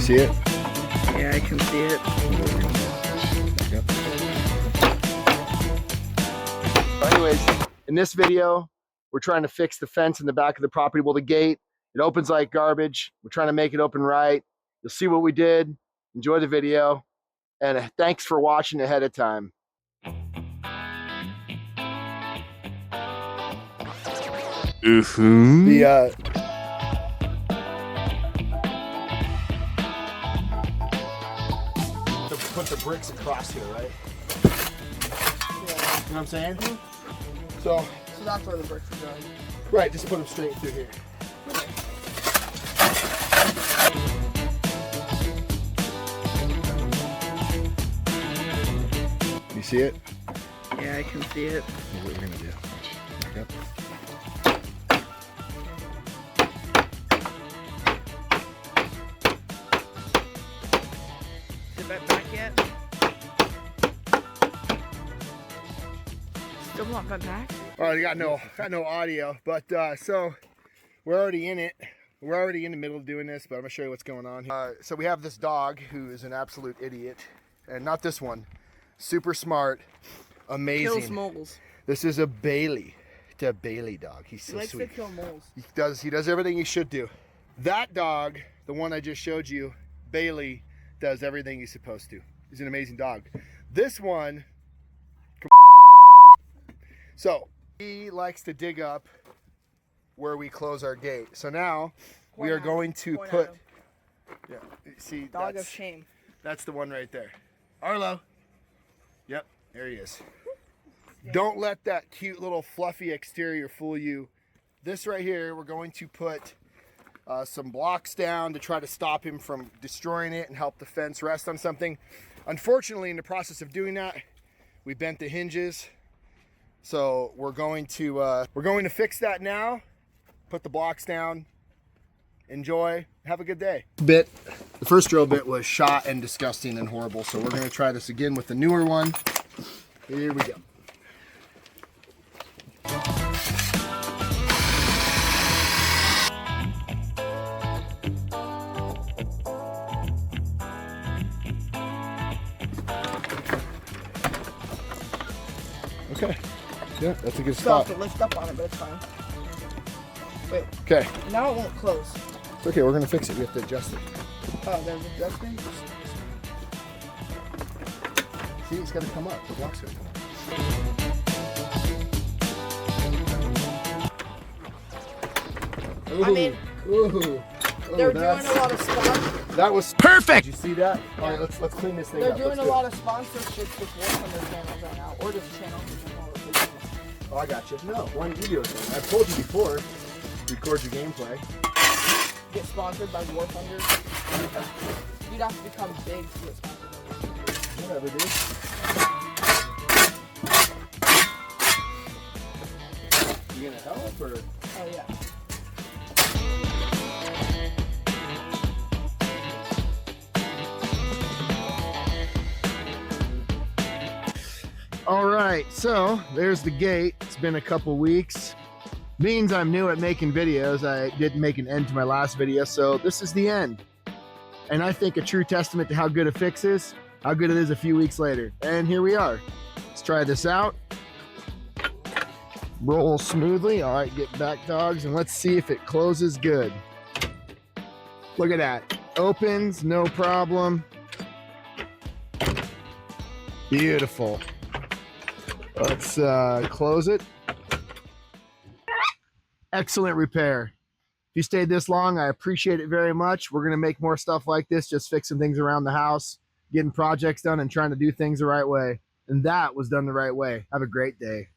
see it? Yeah, I can see it. Yep. Anyways, in this video, we're trying to fix the fence in the back of the property. Well, the gate, it opens like garbage. We're trying to make it open right. You'll see what we did. Enjoy the video. And thanks for watching ahead of time. Put the bricks across here, right? Yeah. You know what I'm saying? Mm-hmm. So that's where the bricks are going. Right, just put them straight through here. You see it? Yeah, I can see it. Here's what you're gonna do. Yep. Is it back yet? Still not back? All right, I got no audio, but so we're already in it. We're already in the middle of doing this, but I'm gonna show you what's going on here. So we have this dog who is an absolute idiot, and not this one. Super smart, amazing. Kills moles. This is a Bailey. It's a Bailey dog. He's so He likes sweet. to kill moles. He does everything he should do. That dog, the one I just showed you, Bailey, does everything he's supposed to. He's an amazing dog. This one, so he likes to dig up where we close our gate. So now we are going to put, yeah, see, dog of shame. That's the one right there. Arlo. Yep, there he is. Don't let that cute little fluffy exterior fool you. This right here, we're going to put some blocks down to try to stop him from destroying it and help the fence rest on something. Unfortunately, in the process of doing that, we bent the hinges. So we're going to fix that now, put the blocks down, enjoy, have a good day. The first drill bit was shot and disgusting and horrible, so we're gonna try this again with the newer one. Here we go. Okay. Yeah, that's a good Still spot. have to lift up on it, but it's fine. Wait. Okay. Now it won't close. It's okay, we're gonna fix it. We have to adjust it. Oh, there's adjustment? See, it's gotta come up. The block's gotta come up. Ooh. I mean, ooh. They're doing a lot of sponsors. That was perfect! Did you see that? All right, let's clean this thing They're up. doing a lot of sponsorships with work on their channels right now. Or this channel. Oh, I got you. No, why don't you do it then? I've told you before, record your gameplay. Get sponsored by War Thunder. You'd have to become big to get sponsored by War Thunder. Whatever, dude. You gonna help or? Oh, yeah. All right, so there's the gate. It's been a couple weeks. Means I'm new at making videos. I didn't make an end to my last video, so this is the end. And I think a true testament to how good a fix is, how good it is a few weeks later. And here we are. Let's try this out. Roll smoothly. All right, get back, dogs, and let's see if it closes good. Look at that. Opens, no problem. Beautiful. Let's close it. Excellent repair. If you stayed this long, I appreciate it very much. We're gonna make more stuff like this, just fixing things around the house, getting projects done and trying to do things the right way. And that was done the right way. Have a great day.